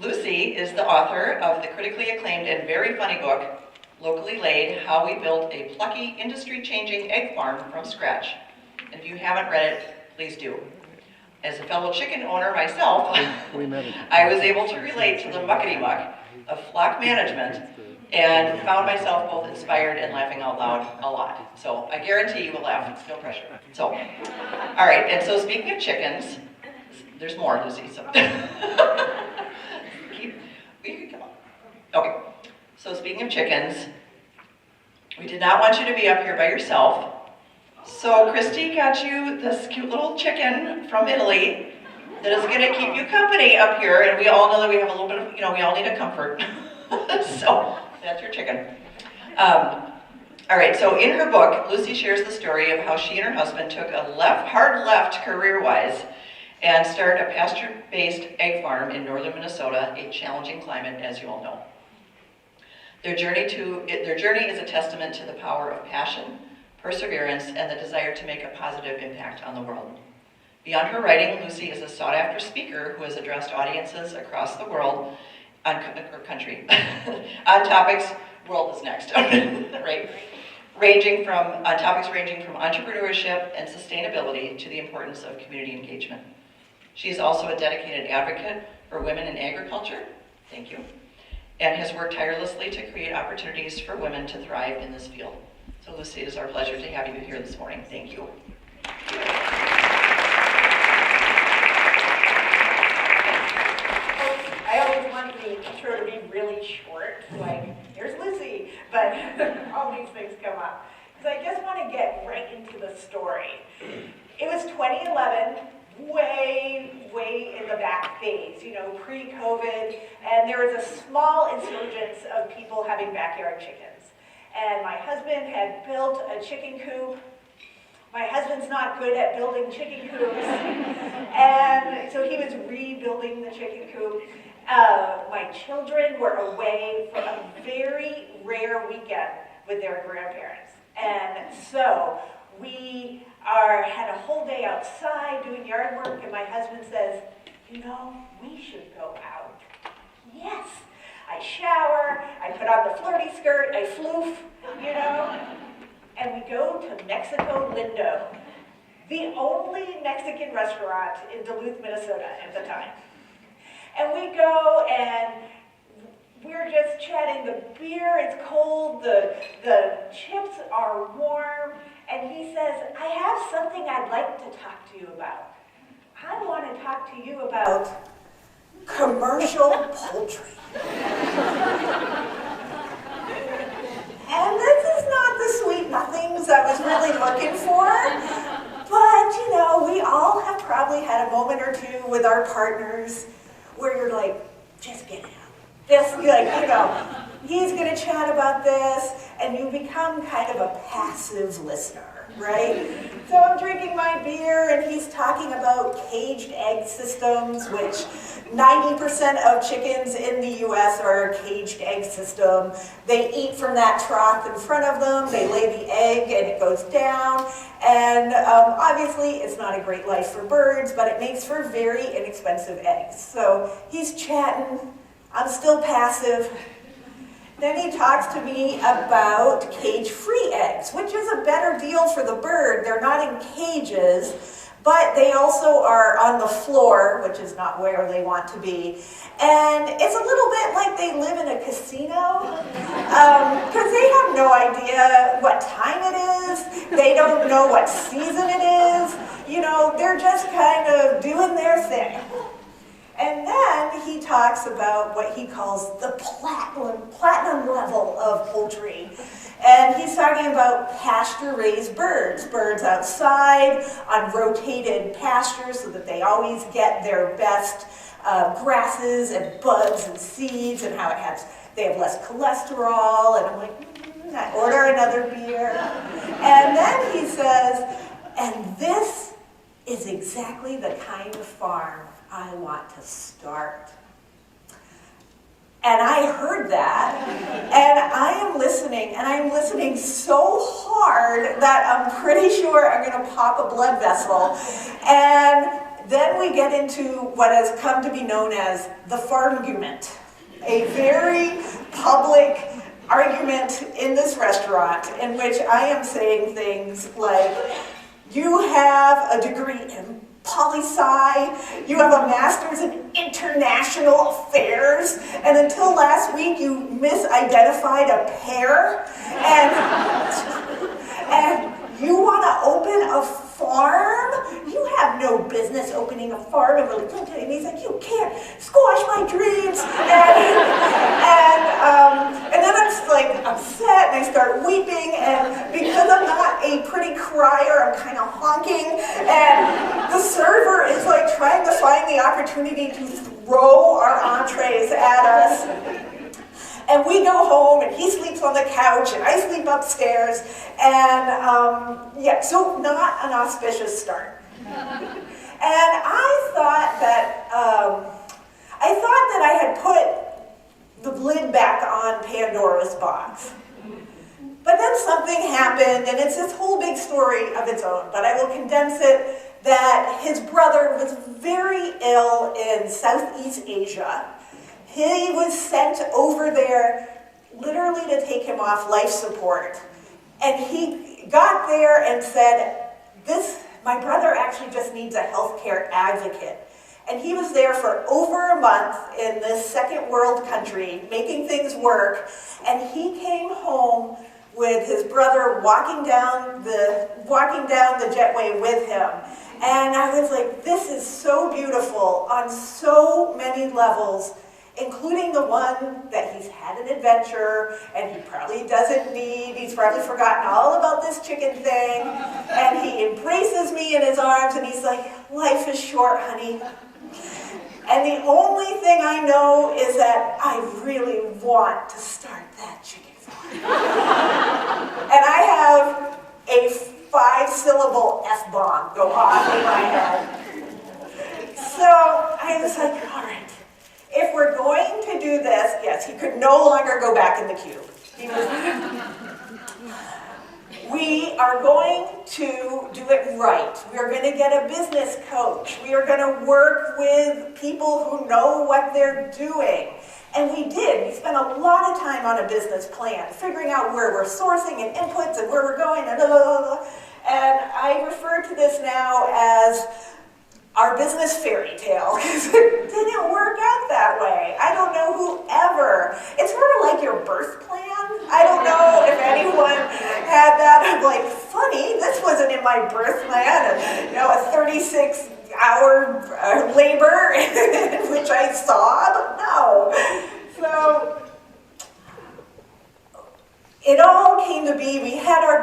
Lucie is the author of the critically acclaimed and very funny book, Locally Laid, How We Built a Plucky, Industry-Changing Egg Farm from Scratch. And if you haven't read it, please do. As a fellow chicken owner myself, I was able to relate to the muckety-muck of flock management and found myself both inspired and laughing out loud a lot. So I guarantee you will laugh, no pressure. So, all right, and so speaking of chickens, there's more, Lucie, so. You can come on. Okay, so speaking of chickens, we did not want you to be up here by yourself. So Christy got you this cute little chicken from Italy that is gonna keep you company up here, and we all know that we have a little bit of, we all need a comfort. So that's your chicken. All right, so in her book, Lucie shares the story of how she and her husband took a hard left career-wise and started a pasture-based egg farm in northern Minnesota, a challenging climate, as you all know. Their journey is a testament to the power of passion, perseverance, and the desire to make a positive impact on the world. Beyond her writing, Lucie is a sought-after speaker who has addressed audiences across the world, or country, on topics, world is next, right? On topics ranging from entrepreneurship and sustainability to the importance of community engagement. She is also a dedicated advocate for women in agriculture, thank you, and has worked tirelessly to create opportunities for women to thrive in this field. So Lucie, it is our pleasure to have you here this morning. Thank you. I always want the intro to be really short, like, here's Lucie, but all these things come up. Because I just want to get right into the story. It was 2011, way in the back phase, pre-COVID, and there was a small insurgence of people having backyard chickens. And my husband had built a chicken coop. My husband's not good at building chicken coops, and so he was rebuilding the chicken coop. My children were away for a very rare weekend with their grandparents. And so we had a whole day outside doing yard work, and my husband says, we should go out. Yes. I shower, I put on the flirty skirt, I floof, and we go to Mexico Lindo, the only Mexican restaurant in Duluth, Minnesota at the time. And we go and we're just chatting. The beer is cold, the chips are warm, and he says, I have something I'd like to talk to you about. I want to talk to you about commercial poultry. And this is not the sweet nothings I was really looking for, but we all have probably had a moment or two with our partners where you're like, just get it out. Just he's gonna chat about this, and you become kind of a passive listener. Right? So I'm drinking my beer and he's talking about caged egg systems, which 90% of chickens in the US are a caged egg system. They eat from that trough in front of them, they lay the egg and it goes down. And obviously it's not a great life for birds, but it makes for very inexpensive eggs. So he's chatting, I'm still passive. Then he talks to me about cage-free eggs, which is a better deal for the bird. They're not in cages, but they also are on the floor, which is not where they want to be. And it's a little bit like they live in a casino, because they have no idea what time it is. They don't know what season it is. They're just kind of doing their thing. And then he talks about what he calls the platinum level of poultry. And he's talking about pasture-raised birds, birds outside on rotated pastures so that they always get their best grasses and buds and seeds, and how they have less cholesterol. And I'm like, I order another beer. And then he says, and this is exactly the kind of farm I want to start. And I heard that, and I am listening, and I'm listening so hard that I'm pretty sure I'm going to pop a blood vessel. And then we get into what has come to be known as the farmgument, a very public argument in this restaurant in which I am saying things like, you have a degree in poli-sci, you have a master's in international affairs, and until last week you misidentified a pear, and you want to open a farm? You have no business opening a farm. And we're like, and he's like, you can't squash my dreams. And then I'm like upset and I start weeping. And because I'm not a pretty crier, I'm kind of honking. And the server is like trying to find the opportunity to throw our entrees at us. And we go home, and he sleeps on the couch, and I sleep upstairs, and yeah, so not an auspicious start. And I thought that I had put the lid back on Pandora's box. But then something happened, and it's this whole big story of its own, but I will condense it that his brother was very ill in Southeast Asia. He was sent over there literally to take him off life support. And he got there and said, my brother actually just needs a healthcare advocate. And he was there for over a month in this second world country, making things work. And he came home with his brother walking down the jetway with him. And I was like, this is so beautiful on so many levels, including the one that he's had an adventure and he probably doesn't need, he's probably forgotten all about this chicken thing, and he embraces me in his arms and he's like, life is short, honey. And the only thing I know is that I really want to start that chicken farm. And I have a 5-syllable F-bomb go off in my head. So I was like, all right. If we're going to do this, yes, he could no longer go back in the cube. We are going to do it right. We are going to get a business coach. We are going to work with people who know what they're doing. And we did. We spent a lot of time on a business plan, figuring out where we're sourcing and inputs and where we're going. And I refer to this now as our business fairy tale, because it didn't work out that way. I don't know whoever. It's sort of like your birth plan. I don't know if anyone had that. I'm like, funny, this wasn't in my birth plan. And, a 36-hour labor, which I saw, but no. So it all came to be, we had our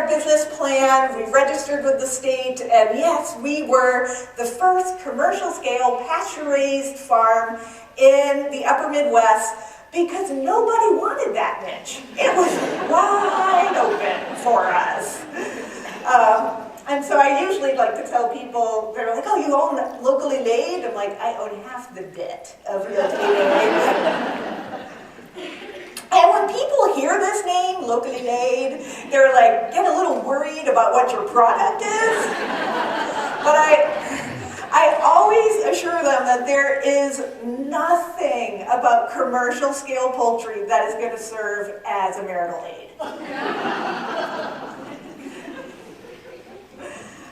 business plan, we registered with the state, and yes, we were the first commercial scale pasture-raised farm in the upper Midwest because nobody wanted that niche. It was wide open for us. And so I usually like to tell people, they're like, oh, you own Locally Laid? I'm like, I own half the bit of Locally Laid. And when people hear this name, Locally Laid, they're like, get a little worried about what your product is. But I always assure them that there is nothing about commercial scale poultry that is going to serve as a marital aid.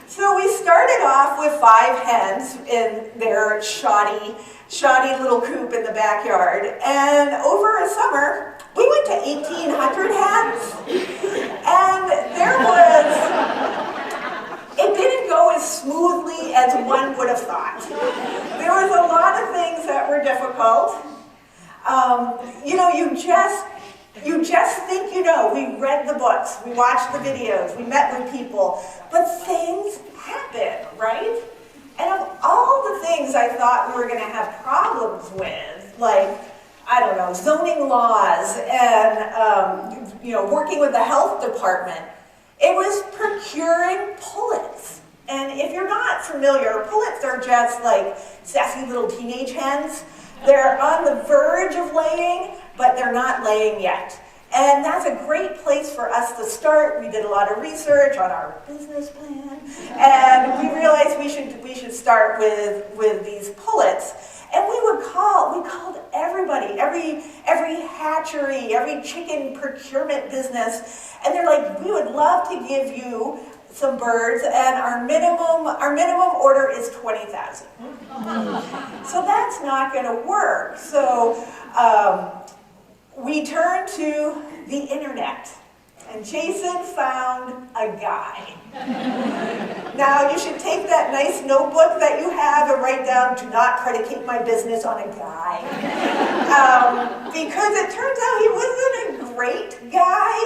So we started off with 5 hens in their shoddy little coop in the backyard. And over a summer, we went to 1,800 hens. And it didn't go as smoothly as one would have thought. There was a lot of things that were difficult. You just think you know. We read the books, we watched the videos, we met with people, but things happen, right? And of all the things I thought we were going to have problems with, like, I don't know, zoning laws and, working with the health department, it was procuring pullets. And if you're not familiar, pullets are just like sassy little teenage hens. They're on the verge of laying, but they're not laying yet. And that's a great place for us to start. We did a lot of research on our business plan, and we realized we should start with these pullets. And we called everybody, every hatchery, every chicken procurement business, and they're like, we would love to give you some birds, and our minimum order is 20,000. So that's not going to work. So we turned to the internet, and Jason found a guy. Now, you should take that nice notebook that you have and write down, do not predicate my business on a guy. Because it turns out he wasn't a great guy.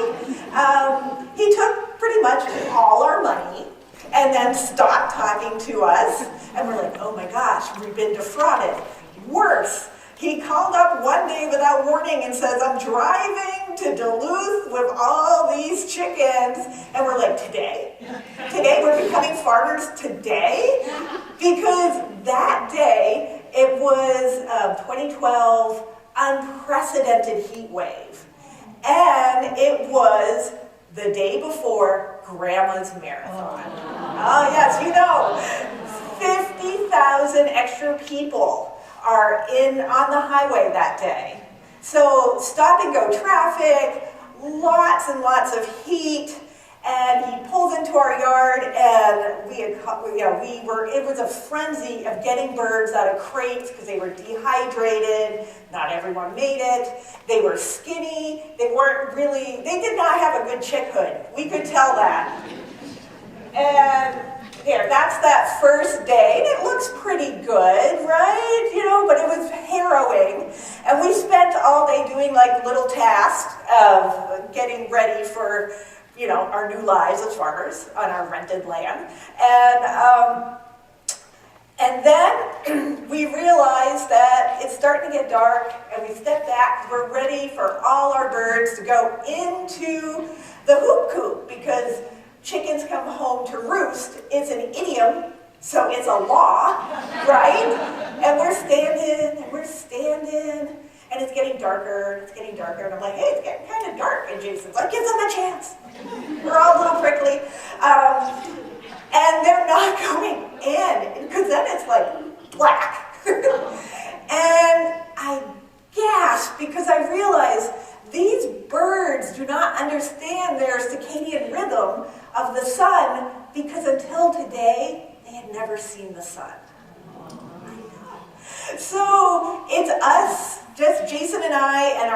He took pretty much all our money and then stopped talking to us. And we're like, oh my gosh, we've been defrauded. Worse. He called up one day without warning and says, I'm driving to Duluth with all these chickens. And we're like, today? Today? We're becoming farmers today? Because that day, it was 2012 unprecedented heat wave. And it was the day before Grandma's Marathon. Oh yes, you know, 50,000 extra people are on the highway that day. So stop and go traffic, lots and lots of heat, and he pulls into our yard, and it was a frenzy of getting birds out of crates because they were dehydrated. Not everyone made it. They were skinny. They did not have a good chick hood. We could tell that. And there, that's that first day, and it looks pretty good, right? You know, but it was harrowing. And we spent all day doing like little tasks of getting ready for, you know, our new lives as farmers on our rented land. And then we realized that it's starting to get dark, and we stepped back. We're ready for all our birds to go into the hoop coop, because chickens come home to roost. It's an idiom, so it's a law, right? And we're standing, and it's getting darker, and I'm like, hey, it's getting kind of dark. And Jason's like, give them a chance. We're all a little prickly. And they're not going in, because then it's like black. And I gasped, because I realized these birds do not understand their circadian rhythm of the sun, because until today, they had never seen the sun. So it's us, just Jason and I and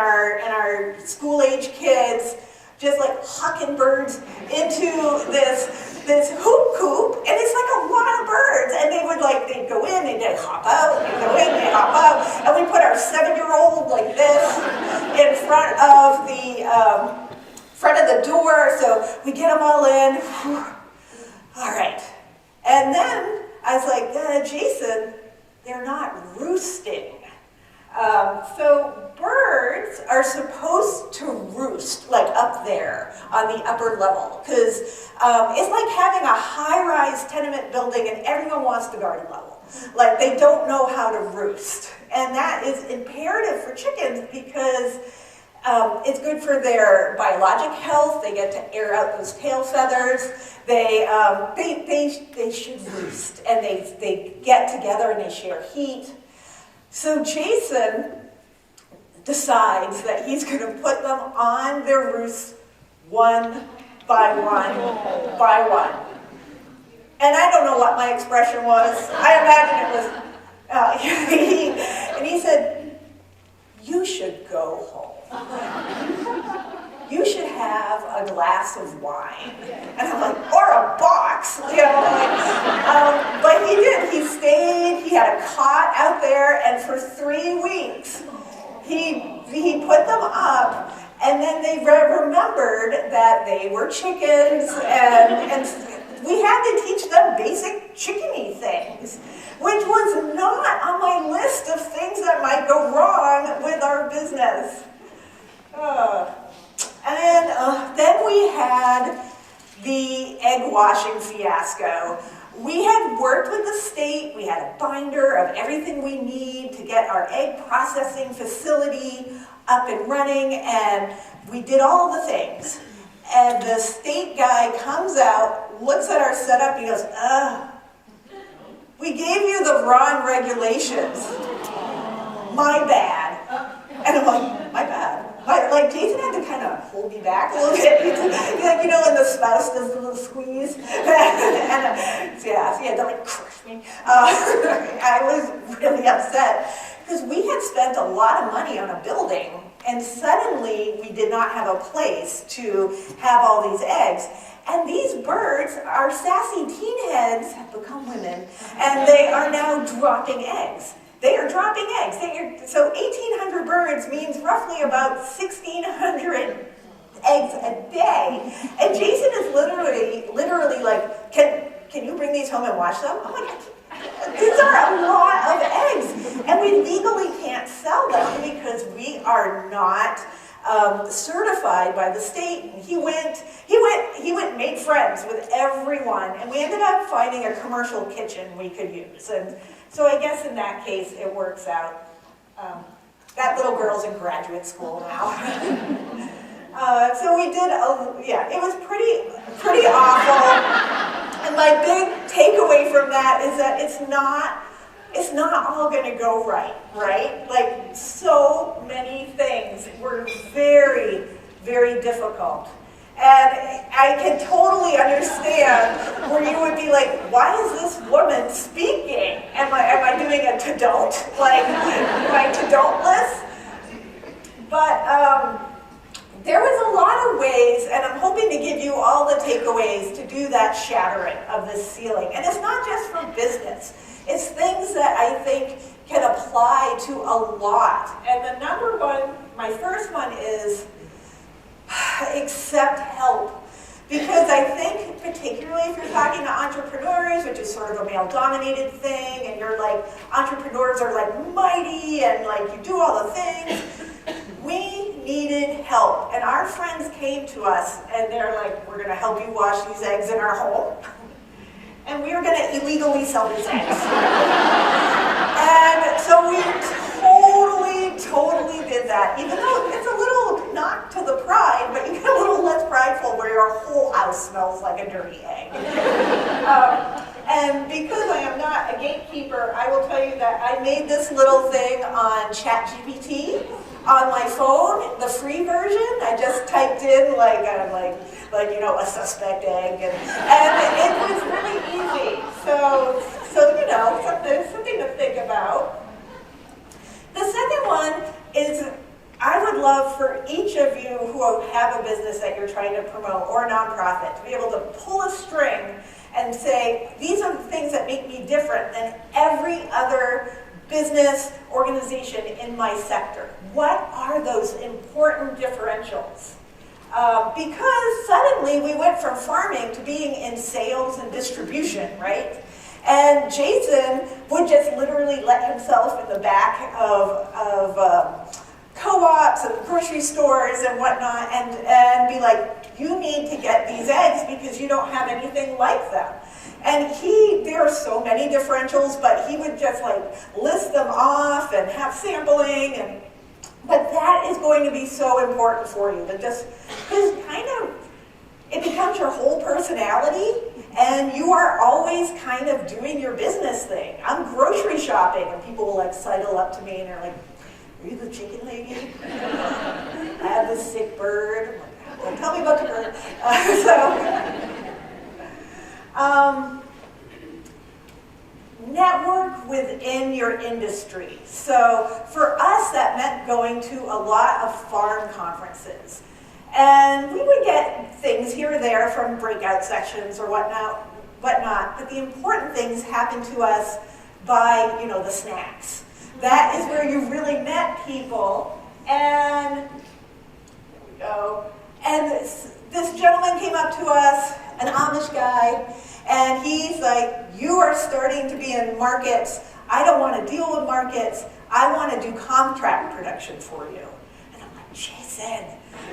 our school-age kids, just like hucking birds into this hoop coop, and it's like a lot of birds, and they'd go in, they'd hop out, they'd go in, they'd hop out, and we put our 7-year-old like this in front of the door, so we get them all in. All right. And then I was like, Jason, they're not roosting. So birds are supposed to roost, like up there on the upper level, because it's like having a high-rise tenement building and everyone wants the garden level. Like, they don't know how to roost. And that is imperative for chickens, because it's good for their biologic health. They get to air out those tail feathers. They should roost, and they get together and they share heat. So Jason decides that he's going to put them on their roosts one by one by one. And I don't know what my expression was. I imagine it was, and he said, you should go home. You should have a glass of wine. And I'm like, or a box, you know. But he did. He stayed. He had a cot out there, and for 3 weeks, he put them up, and then they remembered that they were chickens, and we had to teach them basic chickeny things, which was not on my list of things that might go wrong with our business. And then we had the egg washing fiasco. We had worked with the state. We had a binder of everything we need to get our egg processing facility up and running, and we did all the things. And the state guy comes out, looks at our setup, he goes, we gave you the wrong regulations. My bad. And I'm like, my bad. Like, Jason had to kind of hold me back a little bit. He's like, you know, when the spouse does the little squeeze? And so he had to like crush me. I was really upset because we had spent a lot of money on a building, and suddenly we did not have a place to have all these eggs. And these birds, our sassy teen heads, have become women, and they are now dropping eggs. They are dropping eggs. So 1,800 birds means roughly about 1,600 eggs a day. And Jason is literally like, can you bring these home and watch them? I'm like, these are a lot of eggs. And we legally can't sell them because we are not certified by the state. And he went and made friends with everyone, and we ended up finding a commercial kitchen we could use. And so I guess in that case it works out. That little girl's in graduate school now. So we did, it was pretty awful. And my big takeaway from that is that it's not all going to go right? Like, so many things were very, very difficult. And I can totally understand where you would be like, why is this woman speaking? Am I doing a to-don't? Like, my to-don't-less? But there was a lot of ways, and I'm hoping to give you all the takeaways to do that shattering of this ceiling. And it's not just for business. It's things that I think can apply to a lot. And the number one, my first one is accept help. Because I think, particularly if you're talking to entrepreneurs, which is sort of a male-dominated thing, and you're like, entrepreneurs are like mighty, and like you do all the things, we needed help. And our friends came to us, and they're like, we're going to help you wash these eggs in our home. And we were going to illegally sell these eggs. And so we totally did that. Even though it's a little knock to the pride, but you get a little less prideful where your whole house smells like a dirty egg. And because I am not a gatekeeper, I will tell you that I made this little thing on ChatGPT on my phone, the free version. I just typed in like you know, a suspect egg, and it was really easy. So you know, something to think about. The second one is, I would love for each of you who have a business that you're trying to promote, or a nonprofit, to be able to pull a string and say, these are the things that make me different than every other business organization in my sector. What are those important differentials? Because suddenly we went from farming to being in sales and distribution, right? And Jason would just literally let himself in the back of co-ops and grocery stores and whatnot, and be like, you need to get these eggs because you don't have anything like them. And there are so many differentials, but he would just like list them off and have sampling, but that is going to be so important for you, that just, because kind of, it becomes your whole personality, and you are always kind of doing your business thing. I'm grocery shopping, and people will like sidle up to me, and they're like, are you the chicken lady? I have this sick bird. Well, tell me about the bird. Network within your industry. So for us, that meant going to a lot of farm conferences. And we would get things here or there from breakout sessions or whatnot, but the important things happened to us by, you know, the snacks. That is where you really met people. And there we go. And this gentleman came up to us, an Amish guy, and he's like, you are starting to be in markets. I don't want to deal with markets. I want to do contract production for you. And I'm like, Jason,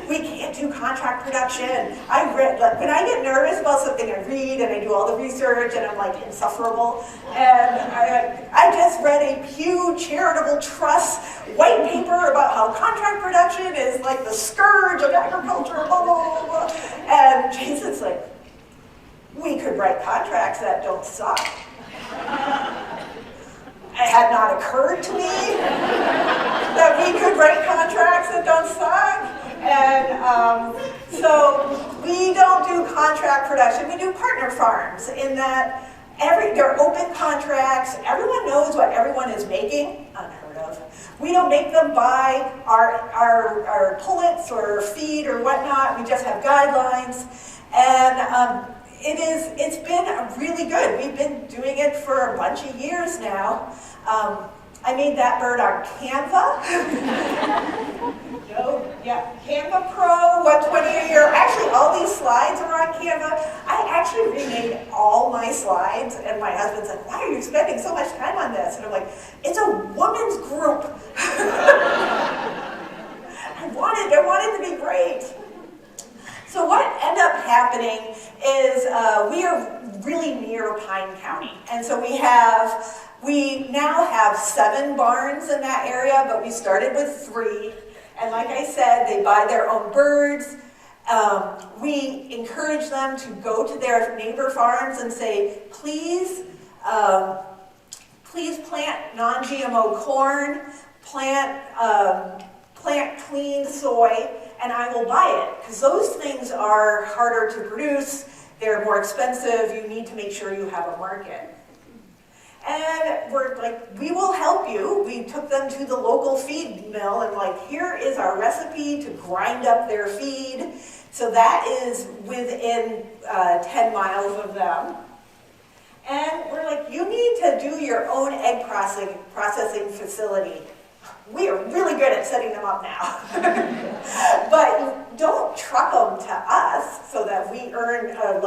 We can't do contract production. I read, like, when I get nervous about something, I read and I do all the research and I'm like insufferable. And I just read a Pew Charitable Trust white paper about how contract production is like the scourge of agriculture, blah, blah, blah, blah. And Jason's like, we could write contracts that don't suck. It had not occurred to me that we could write contracts that don't suck. And so we don't do contract production, we do partner farms in that they're open contracts, everyone knows what everyone is making, unheard of. We don't make them buy our pullets or feed or whatnot, we just have guidelines. And it's been really good. We've been doing it for a bunch of years now. I made that bird on Canva. Canva Pro 120 a year. Actually, all these slides are on Canva. I actually remade all my slides, and my husband's like, why are you spending so much time on this? And I'm like, it's a woman's group. I wanted it to be great. So what ended up happening is we are really near Pine County. And so we now have 7 barns in that area, but we started with 3. And like I said, they buy their own birds. We encourage them to go to their neighbor farms and say, please plant non-GMO corn, plant clean soy, and I will buy it. Because those things are harder to produce, they're more expensive, you need to make sure you have a market. And we're like, we will help you. We took them to the local feed mill and like, here is our recipe to grind up their feed. So that is within 10 miles of them. And we're like, you need to do your own egg processing facility. We are really good at setting them up now. But don't truck them to us so that we earn a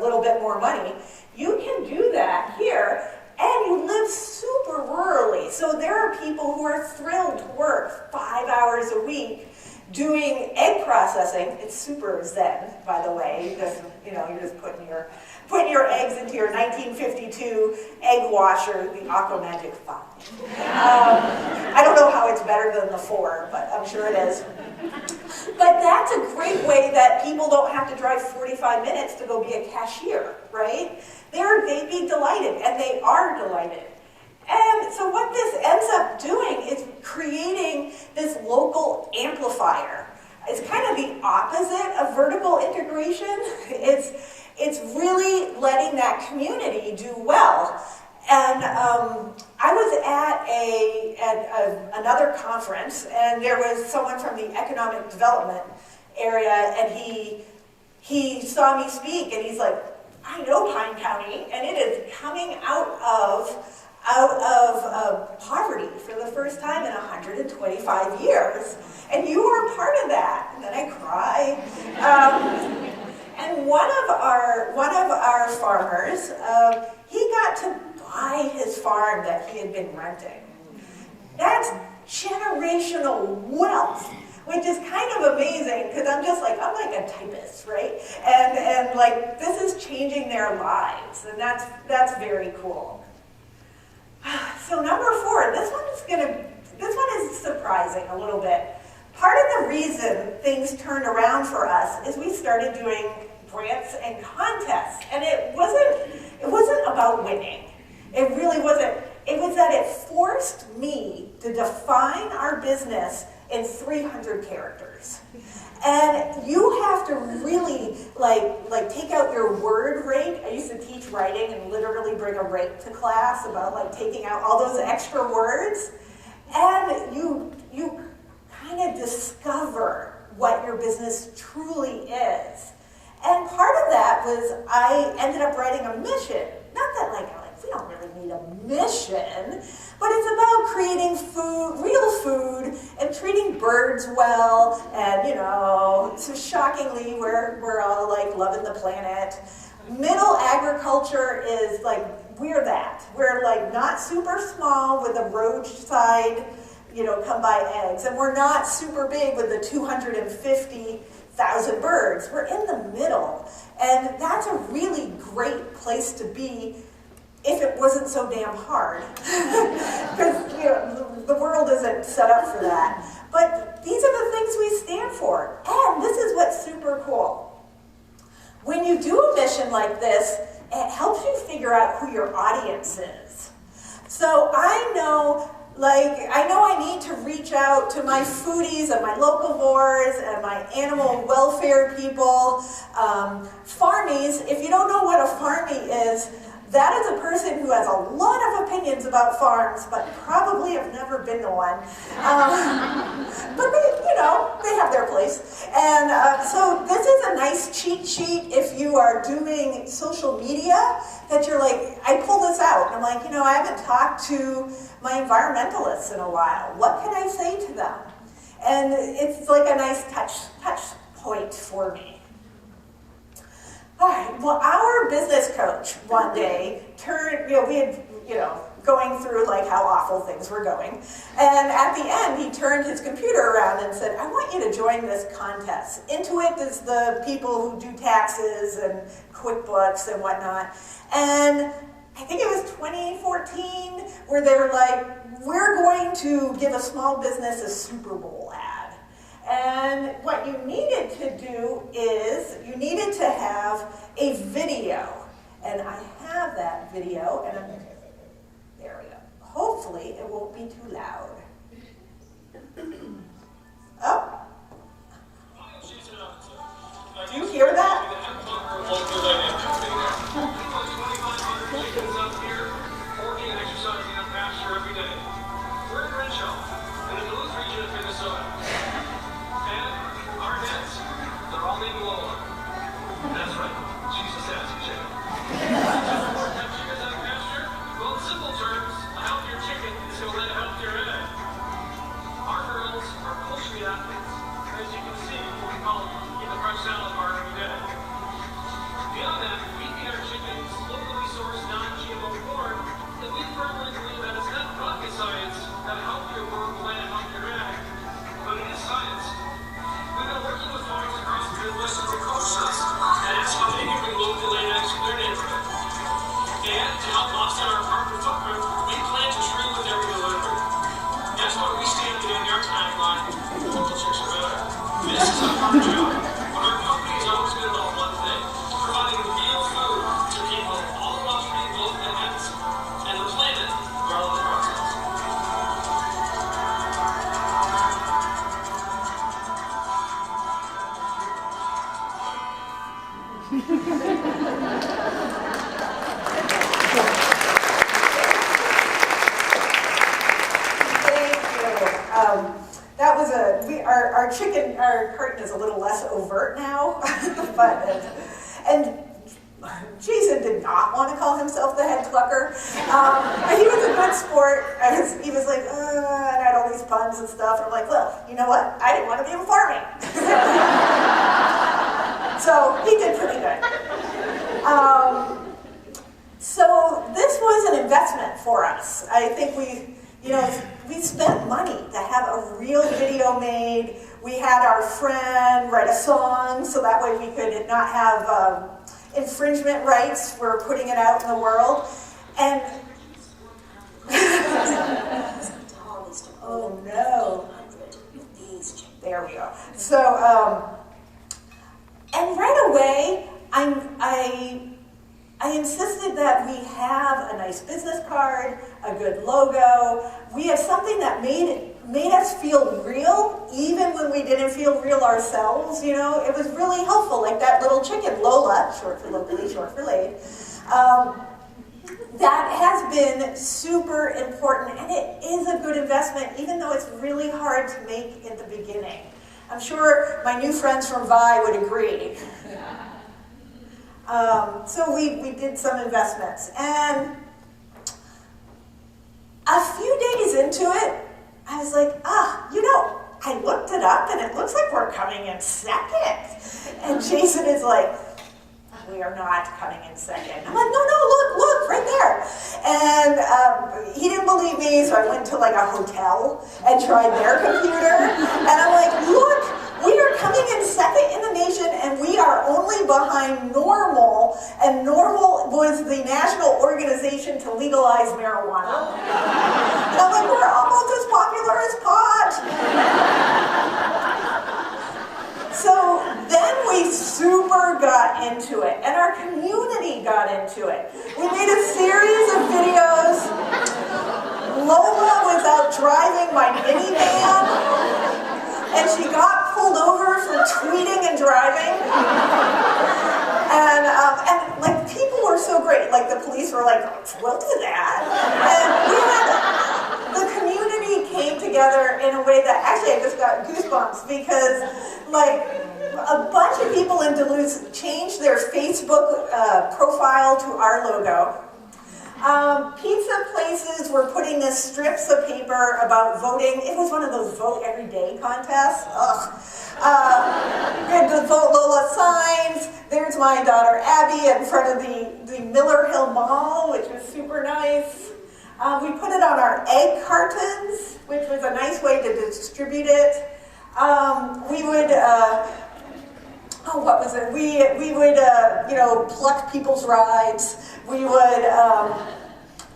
little bit more money. You can do that here, and you live super rurally. So there are people who are thrilled to work 5 hours a week doing egg processing. It's super zen, by the way. You're just putting your eggs into your 1952 egg washer, the Aqua Magic 5. I don't know how it's better than the 4, but I'm sure it is. But that's a great way that people don't have to drive 45 minutes to go be a cashier, right? They'd be delighted, and they are delighted. And so what this ends up doing is creating this local amplifier. It's kind of the opposite of vertical integration. It's really letting that community do well. And I was at another conference, and there was someone from the economic development area, and he saw me speak, and he's like, I know Pine County, and it is coming out of poverty for the first time in 125 years, and you are part of that. And then I cry. And one of our farmers, he got to buy his farm that he had been renting. That's generational wealth, which is kind of amazing because I'm like a typist, right? And like this is changing their lives, and that's very cool. So number 4, this one is surprising a little bit. Part of the reason things turned around for us is we started doing grants and contests, and it wasn't about winning. It really wasn't. It was that it forced me to define our business in 300 characters. And you have to really like take out your word rate. I used to teach writing and literally bring a rate to class about like taking out all those extra words. And you kind of discover what your business truly is. And part of that was I ended up writing a mission. Not that like we don't really need a mission, but it's about creating food, real food, and treating birds well. And so shockingly, we're all like loving the planet. Middle agriculture is like we're that. We're like not super small with a roadside, come buy eggs. And we're not super big with the 250,000 birds. We're in the middle. And that's a really great place to be if it wasn't so damn hard. Because the world isn't set up for that. But these are the things we stand for. And this is what's super cool. When you do a mission like this, it helps you figure out who your audience is. So I know I need to reach out to my foodies and my locavores and my animal welfare people. Farmies, if you don't know what a farmie is, that is a person who has a lot of opinions about farms, but probably have never been to one. But they have their place. And so this is a nice cheat sheet if you are doing social media, that you're like, I pull this out. And I'm like, I haven't talked to my environmentalists in a while. What can I say to them? And it's like a nice touch point for me. All right, well, our business coach one day we had, going through like how awful things were going. And at the end, he turned his computer around and said, I want you to join this contest. Intuit is the people who do taxes and QuickBooks and whatnot. And I think it was 2014 where they were like, we're going to give a small business a Super Bowl ad. And what you needed to do is you needed to have a video. And I have that video, and there we go. Hopefully it won't be too loud. Oh. Do you hear that? That's right. Jesus has a chicken. Have chickens out of pasture? Well, in simple terms, a healthier chicken is going to lay a healthier egg. Our girls are poultry athletes. As you can see, we call them in the fresh salad bar every day. Beyond that, we feed our chickens locally sourced non-GMO corn that we firmly believe that it's not rocket science that a healthier bird will lay a healthier egg, but it is science. We've been working with farms across the Midwest for coaches, and it's how they can bring local laid eggs to their neighborhood. And to help offset our carbon footprint, we plant a tree with every delivery. That's why we stand behind our tagline, local chicks are better. This is a hard job, but our company is always been about one thing, providing real food to people all across both Midlands and the planet where all the process. That was our curtain is a little less overt now, and Jason did not want to call himself the head clucker. He was a good sport. He was like, and I had all these puns and stuff. And I'm like, well, you know what? I didn't want to be in farming. So he did pretty good. So this was an investment for us. I think we spent money to have a real video made. We had our friend write a song so that way we could not have infringement rights for putting it out in the world. And oh no. There we go. So and right away I insisted that we have a nice business card, a good logo. We have something that made us feel real, even when we didn't feel real ourselves. It was really helpful, like that little chicken, Lola, short for locally, short for laid. That has been super important, and it is a good investment, even though it's really hard to make in the beginning. I'm sure my new friends from Vi would agree. So we did some investments, and a few days into it, I was like, I looked it up, and it looks like we're coming in second. And Jason is like, we are not coming in second. I'm like, no, look, right there. And he didn't believe me, so I went to like a hotel and tried their computer. And I'm like, look, we are coming in second in the nation, and we are only behind NORML, and NORML was the national organization to legalize marijuana. And I'm like, we're almost as popular as pot. So then we super got into it, and our community got into it. We made a series of videos. Lola was out driving my minivan, and she got pulled over for tweeting and driving. And like people were so great. Like the police were like, we'll do that. And the community came together in a way that actually I just got goosebumps, because like a bunch of people in Duluth changed their Facebook profile to our logo. Pizza places were putting this strips of paper about voting. It was one of those vote every day contests. We had the Vote Lola signs. There's my daughter Abby in front of the Miller Hill Mall, which was super nice. We put it on our egg cartons, which was a nice way to distribute it. We would, what was it? We would, pluck people's rides. We would,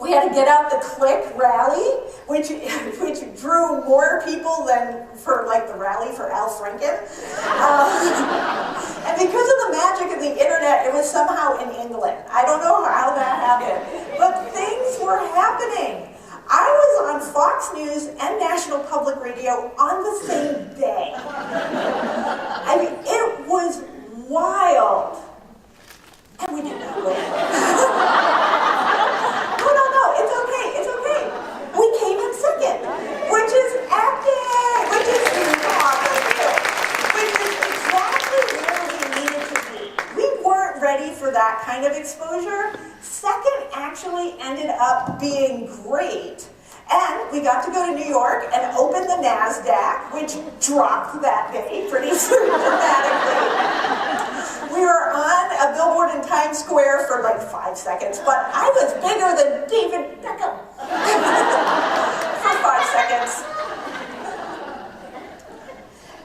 we had to get out the Click rally, which drew more people than for like the rally for Al Franken. And because of the magic of the internet, it was somehow in England. I don't know how that happened, but things were happening. I was on Fox News and National Public Radio on the same day. I mean, it was wild. And we did not win. No, it's okay. We came in second, which is epic, which is exactly where we needed to be. We weren't ready for that kind of exposure. Second actually ended up being great. And we got to go to New York and open the NASDAQ, which dropped that day pretty dramatically. We were on a billboard in Times Square for like 5 seconds, but I was bigger than David Beckham for 5 seconds.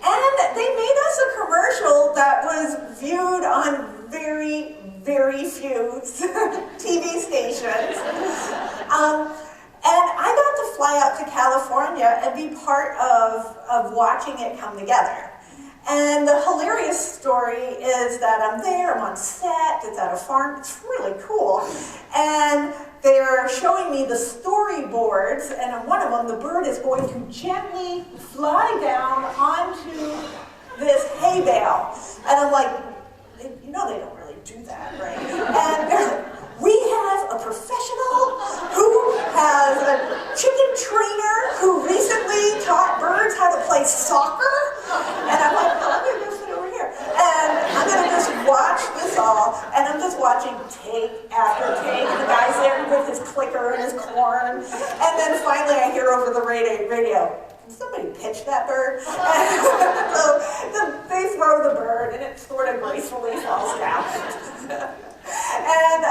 And they made us a commercial that was viewed on very, very few TV stations. And I got to fly out to California and be part of watching it come together. And the hilarious story is that I'm there, I'm on set, it's at a farm, it's really cool. And they're showing me the storyboards, and on one of them, the bird is going to gently fly down onto this hay bale. And I'm like, you know they don't really do that, right? And they're like, we have a professional who has a chicken trainer who recently taught birds how to play soccer. And I'm like, oh, I'm going to go sit over here. And I'm going to just watch this all. And I'm just watching take after take. And the guy's there with his clicker and his corn. And then finally I hear over the radio, somebody pitch that bird. So they throw the bird and it sort of gracefully falls down. And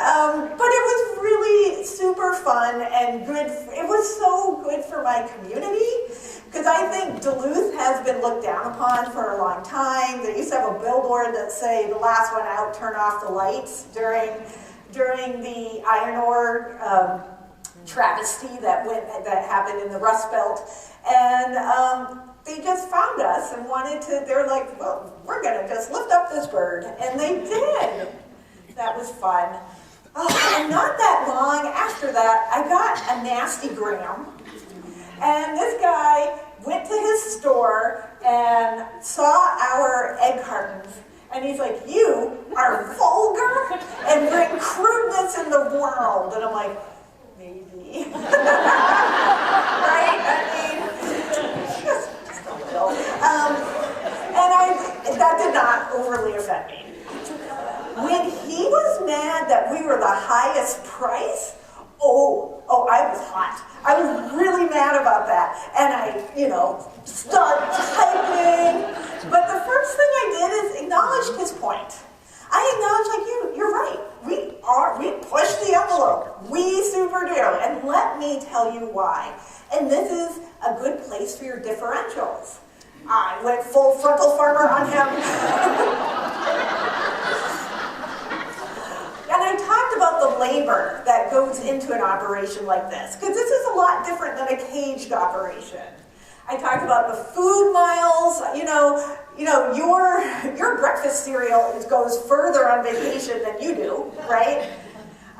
but it was really super fun and good. It was so good for my community, because I think Duluth has been looked down upon for a long time. They used to have a billboard that say the last one out, turn off the lights during the iron ore travesty that happened in the Rust Belt. And they just found us and wanted to, they're like, well, we're going to just lift up this bird. And they did. That was fun. Oh, and not that long after that, I got a nasty gram. And this guy went to his store and saw our egg cartons. And he's like, you are vulgar and bring crudeness in the world. And I'm like, maybe. Right? I mean, just a little. And that did not overly offend me. When he was mad that we were the highest price, oh, I was hot. I was really mad about that. And I, start typing. But the first thing I did is acknowledge his point. I acknowledge, like you're right. We push the envelope. We super do. And let me tell you why. And this is a good place for your differentials. I went full frontal farmer on him. And I talked about the labor that goes into an operation like this, because this is a lot different than a caged operation. I talked about the food miles. Your breakfast cereal goes further on vacation than you do, right?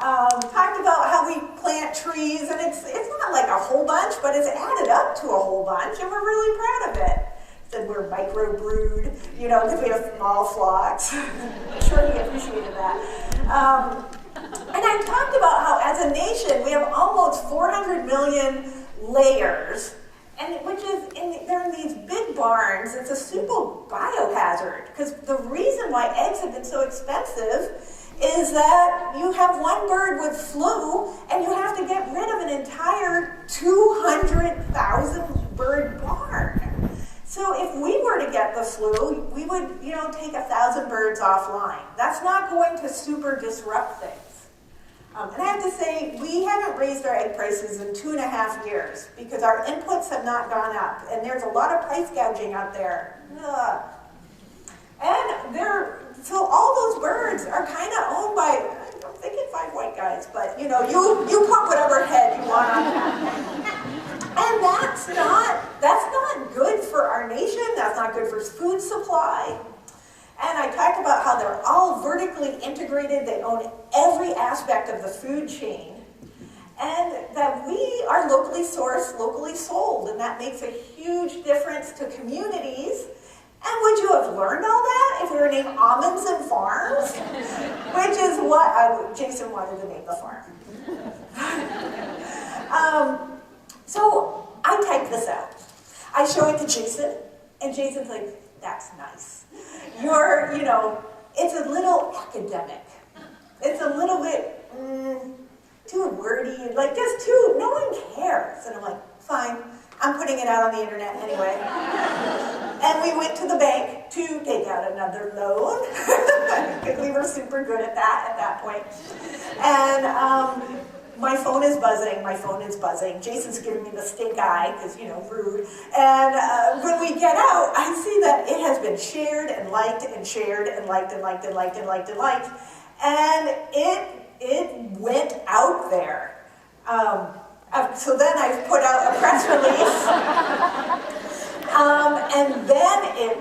Talked about how we plant trees, and it's not like a whole bunch, but it's added up to a whole bunch, and we're really proud of it. Said we're micro-brewed, because we have small flocks. I'm sure he appreciated that. And I talked about how, as a nation, we have almost 400 million layers, and they're in these big barns. It's a super biohazard, because the reason why eggs have been so expensive is that you have one bird with flu, and you have to get rid of an entire 200,000 bird barn. So if we were to get the flu, we would, take 1,000 birds offline. That's not going to super disrupt things. And I have to say, we haven't raised our egg prices in 2.5 years because our inputs have not gone up, and there's a lot of price gouging out there. Ugh. And so all those birds are kind of owned by, I'm thinking 5 white guys, but you put whatever head you want on that. And that's not good for our nation. That's not good for food supply. And I talked about how they're all vertically integrated. They own every aspect of the food chain. And that we are locally sourced, locally sold. And that makes a huge difference to communities. And would you have learned all that if we were named Amundsen Farms? Which is what Jason wanted to name the farm. So I typed this out. I show it to Jason, and Jason's like, that's nice. It's a little academic. It's a little bit too wordy, no one cares. And I'm like, fine, I'm putting it out on the internet anyway. And we went to the bank to take out another loan, because we were super good at that point. And my phone is buzzing. Jason's giving me the stink eye, because, rude. And when we get out, I see that it has been shared and liked and shared and liked and liked and liked and liked and liked. And it went out there. So then I put out a press release. And then it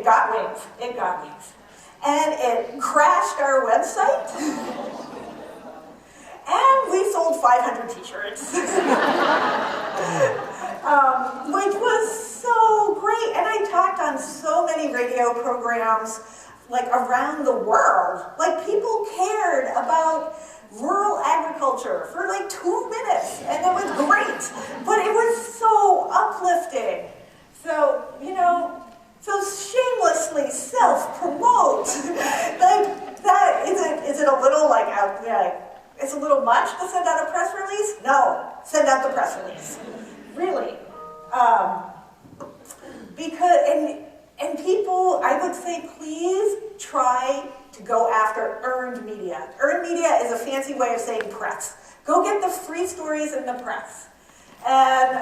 got wings. It got wings. And it crashed our website. And we sold 500 t-shirts, which was so great. And I talked on so many radio programs, around the world. People cared about rural agriculture for 2 minutes, and it was great. But it was so uplifting. So, so shamelessly self-promote. That, is it a little it's a little much to send out a press release? No, send out the press release. Really. Because, and people, I would say, please try to go after earned media. Earned media is a fancy way of saying press. Go get the free stories in the press. And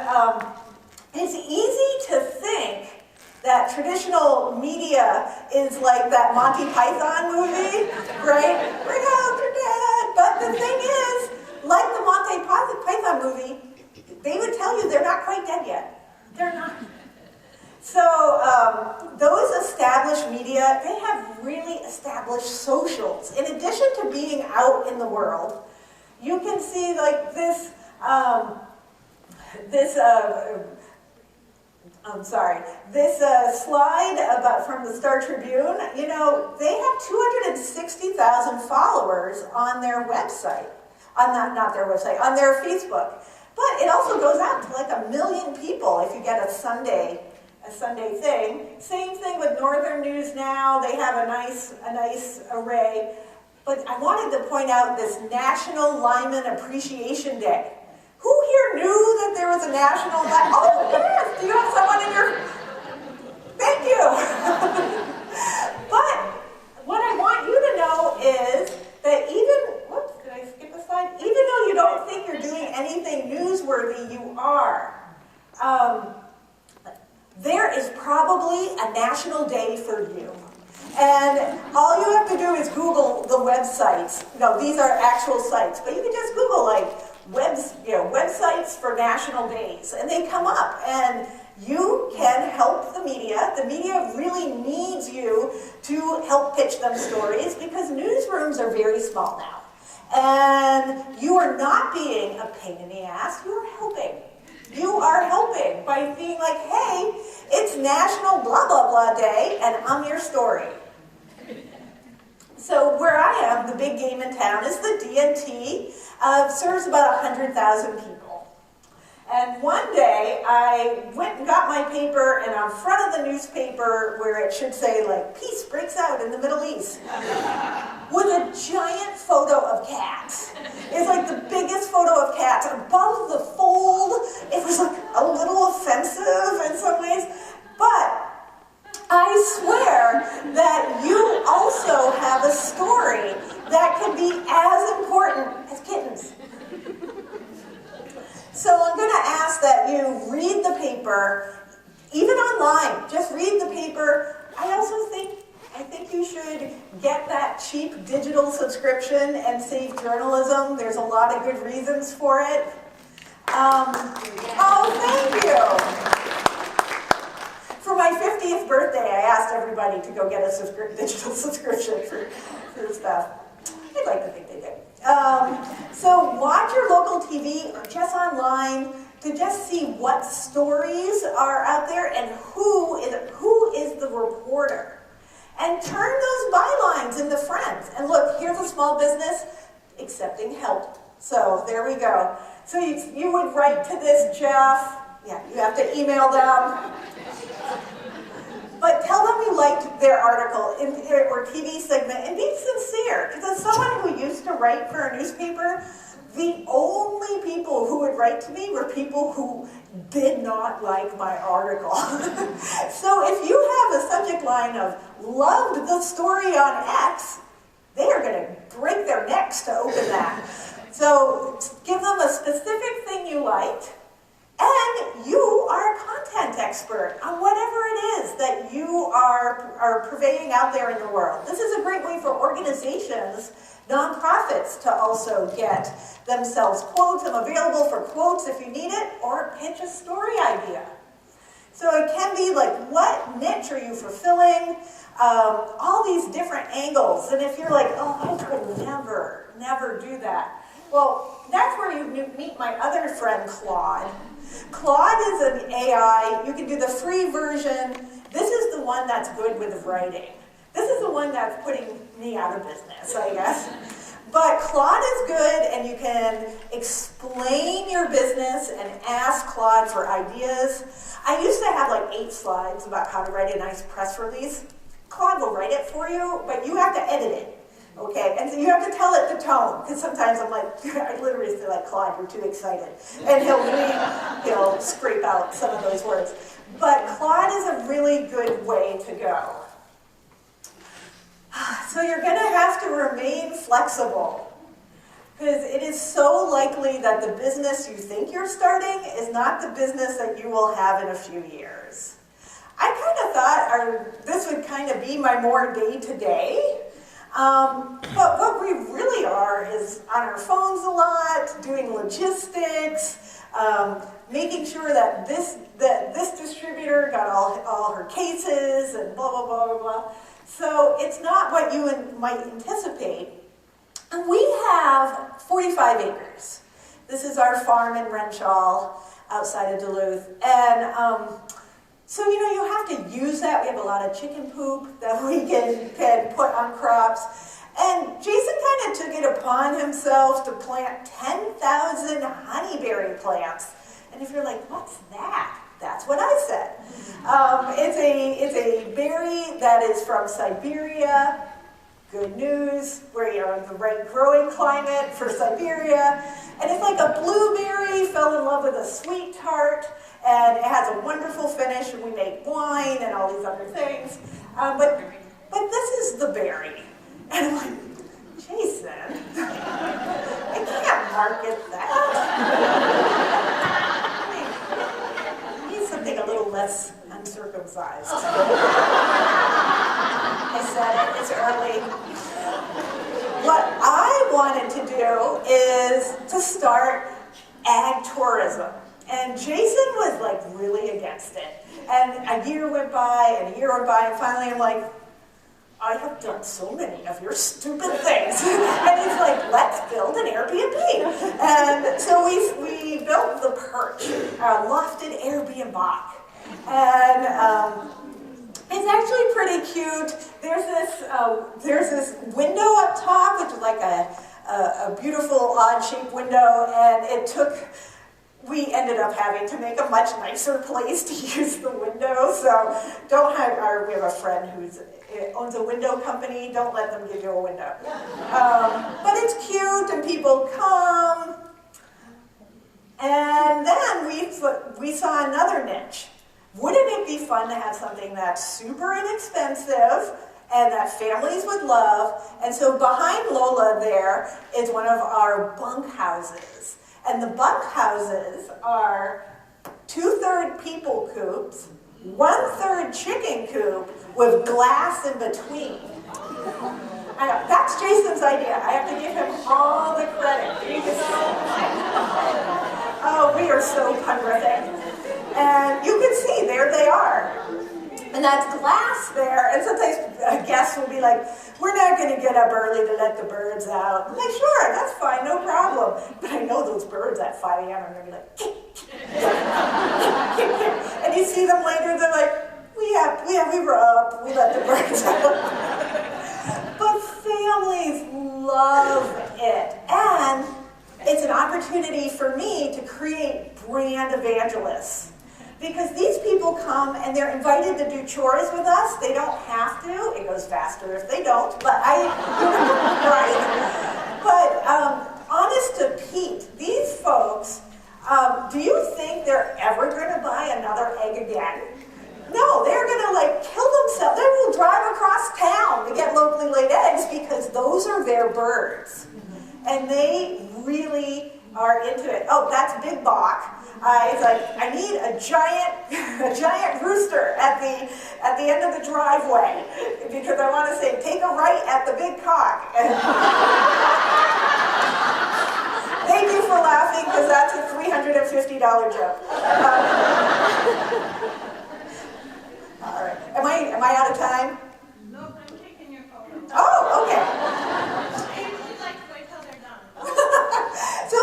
it's easy to think that traditional media is like that Monty Python movie, right? Bring out your dad. But the thing is, like the Monty Python movie, they would tell you they're not quite dead yet. They're not. So those established media, they have really established socials. In addition to being out in the world, you can see this slide from the Star Tribune. They have 260,000 followers on their website. On their Facebook. But it also goes out to 1 million people if you get a Sunday thing. Same thing with Northern News Now. They have a nice array. But I wanted to point out this National Lineman Appreciation Day. Who here knew that there was a national lineman? Oh, yes! Do you have someone in your... Thank you! But websites. No, these are actual sites, but you can just Google like websites for national days, and they come up, and you can help the media. The media really needs you to help pitch them stories because newsrooms are very small now. And you are not being a pain in the ass, you are helping. You are helping by being like, hey, it's National Blah Blah Blah Day, and I'm your story. So where I am, the big game in town is the DNT. Serves about 100,000 people. And one day, I went and got my paper, and on front of the newspaper, where it should say, like, peace breaks out in the Middle East, with a giant photo of cats. It's like the biggest photo of cats. Above the fold, it was like a little offensive in some ways, but I swear that you also have a story that could be as important as kittens. So I'm going to ask that you read the paper, even online. Just read the paper. I think you should get that cheap digital subscription and save journalism. There's a lot of good reasons for it. Oh, thank you. For my 50th birthday, I asked everybody to go get a digital subscription for stuff. I'd like to think they did. So watch your local TV or just online to just see what stories are out there and who is the reporter. And turn those bylines into friends. And look, here's a small business accepting help. So there we go. So you would write to this Jeff. Yeah, you have to email them. But tell them you liked their article or TV segment and be sincere. Because as someone who used to write for a newspaper, the only people who would write to me were people who did not like my article. So if you have a subject line of loved the story on X, they are going to break their necks to open that. So give them a specific thing you liked. And you are a content expert on whatever it is that you are purveying out there in the world. This is a great way for organizations, nonprofits, to also get themselves quotes. I'm available for quotes if you need it, or pitch a story idea. So it can be like, what niche are you fulfilling? All these different angles. And if you're like, oh, I could never do that. Well, that's where you meet my other friend, Claude. Claude is an AI. You can do the free version. This is the one that's good with writing. This is the one that's putting me out of business, I guess. But Claude is good, and you can explain your business and ask Claude for ideas. I used to have like 8 slides about how to write a nice press release. Claude will write it for you, but you have to edit it. Okay, and so you have to tell it the tone, because sometimes I'm like, I literally say like, Claude, you're too excited. And he'll scrape out some of those words. But Claude is a really good way to go. So you're going to have to remain flexible, because it is so likely that the business you think you're starting is not the business that you will have in a few years. I kind of thought this would kind of be my more day-to-day. But what we really are is on our phones a lot, doing logistics, making sure that this distributor got all her cases and blah, blah, blah, blah, blah. So it's not what you might anticipate. And we have 45 acres. This is our farm in Renshaw outside of Duluth. And so, you have to use that. We have a lot of chicken poop that we can put on crops. And Jason kind of took it upon himself to plant 10,000 honeyberry plants. And if you're like, what's that? That's what I said. It's a berry that is from Siberia. Good news, where you're in the right growing climate for Siberia. And it's like a blueberry, fell in love with a sweet tart. And it has a wonderful finish, and we make wine and all these other things. But this is the berry. And I'm like, Jason, I can't market that. I need something a little less uncircumcised. I said it, it's early. What is to start ag tourism. And Jason was like really against it. And a year went by, and a year went by, and finally I'm like, I have done so many of your stupid things. And he's like, let's build an Airbnb. And so we built the Perch, a lofted Airbnb. And it's actually pretty cute. There's this window up top, which is like a beautiful odd-shaped window, and we ended up having to make a much nicer place to use the window. So we have a friend who owns a window company. Don't let them give you a window. But it's cute, and people come. And then we saw another niche. Wouldn't it be fun to have something that's super inexpensive and that families would love? And so behind Lola there is one of our bunk houses. And the bunk houses are 2/3 people coops, 1/3 chicken coop with glass in between. I know, that's Jason's idea. I have to give him all the credit. Oh, we are so pun-rific. And you can see, there they are. And that's glass there. And sometimes guests will be like, we're not going to get up early to let the birds out. I'm like, sure, that's fine, no problem. But I know those birds at 5 a.m. are going to be like, and you see them later, they're like, we were up, we let the birds out. But families love it. And it's an opportunity for me to create brand evangelists. Because these people come and they're invited to do chores with us. They don't have to. It goes faster if they don't. But right? But honest to Pete, these folks, do you think they're ever going to buy another egg again? No, they're going to like kill themselves. They will drive across town to get locally laid eggs because those are their birds. And they really are into it. Oh, that's Big Bach. He's like, I need a giant rooster at the end of the driveway because I want to say, take a right at the big cock. Thank you for laughing because that's a $350 joke. All right, am I out of time? Nope, I'm taking your photo. Oh, okay. I usually like to wait till they're done. So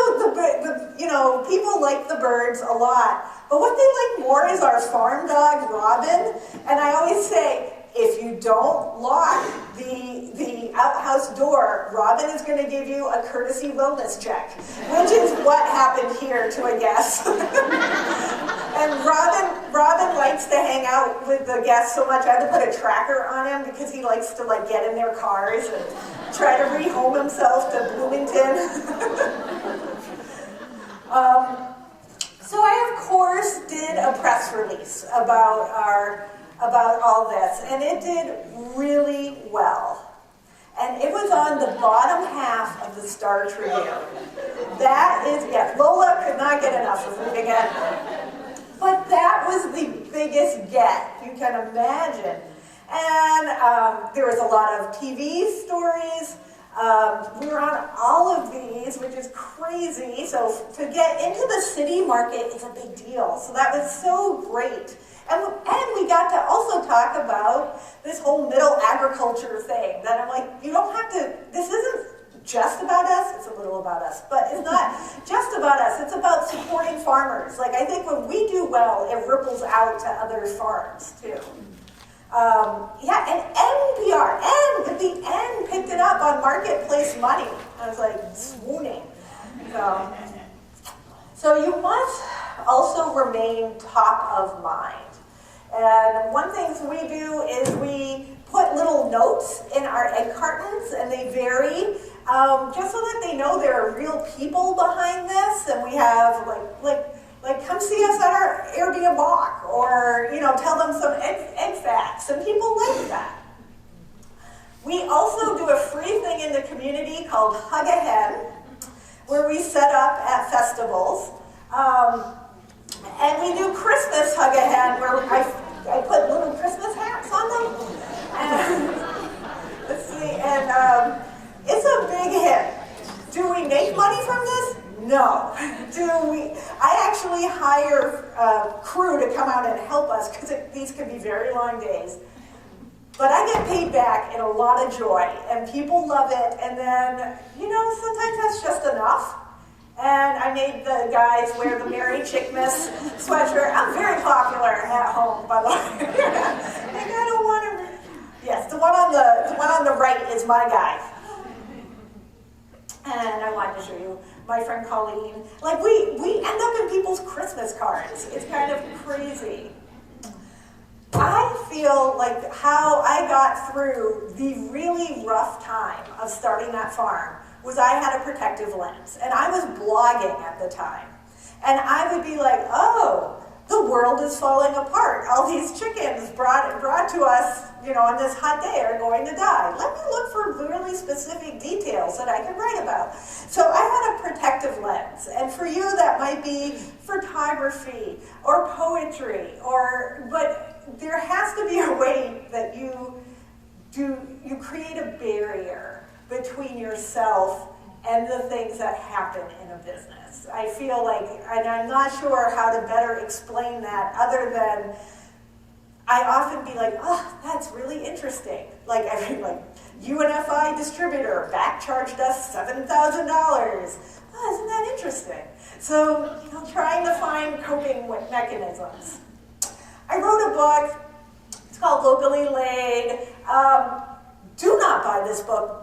people like the birds a lot, but what they like more is our farm dog, Robin. And I always say, if you don't lock the outhouse door, Robin is going to give you a courtesy wellness check, which is what happened here to a guest. And Robin likes to hang out with the guests so much, I had to put a tracker on him because he likes to like get in their cars and try to rehome himself to Bloomington. So I, of course, did a press release about all this, and it did really well. And it was on the bottom half of the Star Tribune. That is, yes, Lola could not get enough of reading it. But that was the biggest get you can imagine. And there was a lot of TV stories. We were on all of these, which is crazy. So to get into the city market is a big deal. So that was so great. And we got to also talk about this whole middle agriculture thing. That I'm like, you don't have to, this isn't just about us, it's a little about us, but it's not just about us, it's about supporting farmers. Like, I think when we do well, it ripples out to other farms too. Yeah, and NPR, and the N picked it up on Marketplace Money. I was like swooning. So you must also remain top of mind. And one thing we do is we put little notes in our egg cartons, and they vary, just so that they know there are real people behind this. And we have like come see us at our Airbnb, or tell them some egg facts, and people like that. We also do a free thing in the community called Hug a Hen, where we set up at festivals. And we do Christmas Hug a Hen, where I put little Christmas hats on them. And let's see, and it's a big hit. Do we make money No. I actually hire crew to come out and help us because these can be very long days. But I get paid back in a lot of joy, and people love it, and then, sometimes that's just enough. And I made the guys wear the Merry Chickmas sweatshirt. I'm very popular at home, by the way. I don't want to. Yes, the one on the right is my guy. And I wanted to show you my friend Colleen. Like we end up in people's Christmas cards. It's kind of crazy. I feel like how I got through the really rough time of starting that farm was I had a protective lens. And I was blogging at the time. And I would be like, oh, the world is falling apart. All these chickens brought to us, on this hot day are going to die. Let me look for really specific details that I can write about. So I had a protective lens. And for you, that might be photography or poetry, but there has to be a way that you create a barrier between yourself and the things that happen in a business. I feel like, and I'm not sure how to better explain that other than I often be like, oh, that's really interesting. Like, UNFI distributor back-charged us $7,000. Oh, isn't that interesting? So, trying to find coping mechanisms. I wrote a book. It's called Locally Laid. Do not buy this book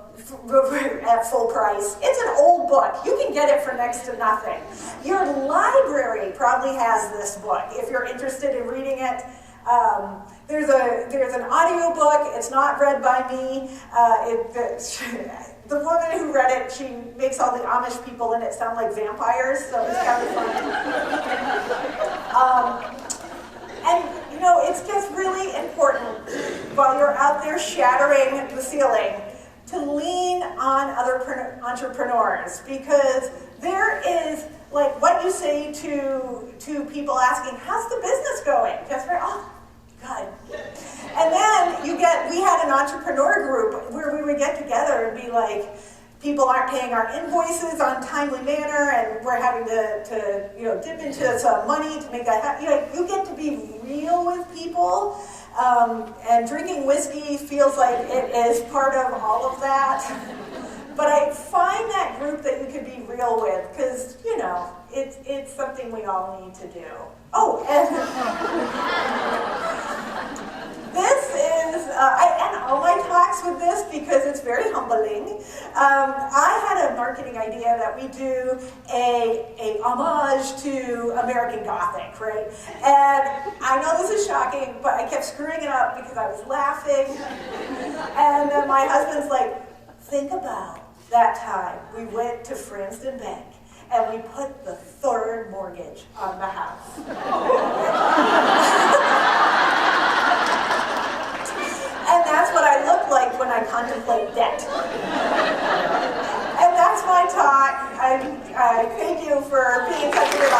at full price. It's an old book. You can get it for next to nothing. Your library probably has this book if you're interested in reading it. There's an audio book. It's not read by me. The woman who read it, she makes all the Amish people in it sound like vampires, so it's kind of fun. And it's just really important while you're out there shattering the ceiling to lean on other entrepreneurs, because there is, like, what you say to people asking, how's the business going? Just very, oh, good. And then we had an entrepreneur group where we would get together and be like, people aren't paying our invoices on timely manner, and we're having to dip into some money to make that happen. You get to be real with people, and drinking whiskey feels like it is part of all of that. But I find that group that you can be real with, because it's something we all need to do. Oh, and this is, I end all my talks with this because it's very humbling. I had a marketing idea that we do a homage to American Gothic, right? And I know this is shocking, but I kept screwing it up because I was laughing. And then my husband's like, think about that time we went to Franston Bank and we put the third mortgage on the house. And that's what I look like when I contemplate debt. And that's my talk. I thank you for being such a good